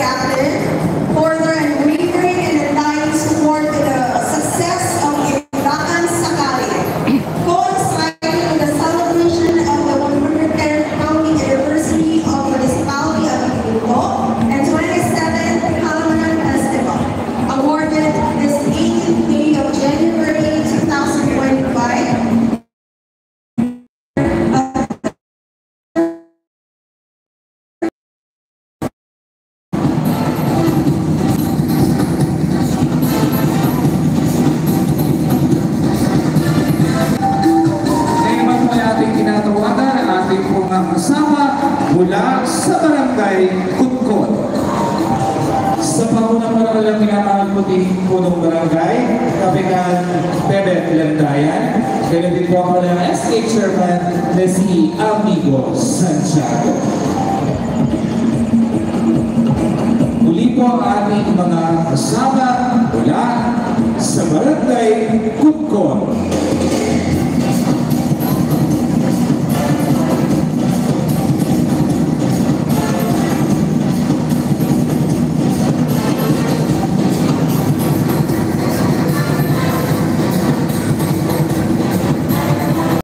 Captain for their unwavering and undying support to the success of Ibakan Sakali, coinciding with the celebration of the 110th County Anniversary of Municipality of Iloilo and 27th Halaman Festival, awarded this 18th day of January 2025. Mula sa Barangay Kutkot. Sa pangunang pangalang minamahal po din po ng barangay, Kapitan Bebet Landayan, kaya din po ako ng SK Chairman na si Amigo Santiago. Muli po ang ating mga kasama mula sa Barangay Kutkot.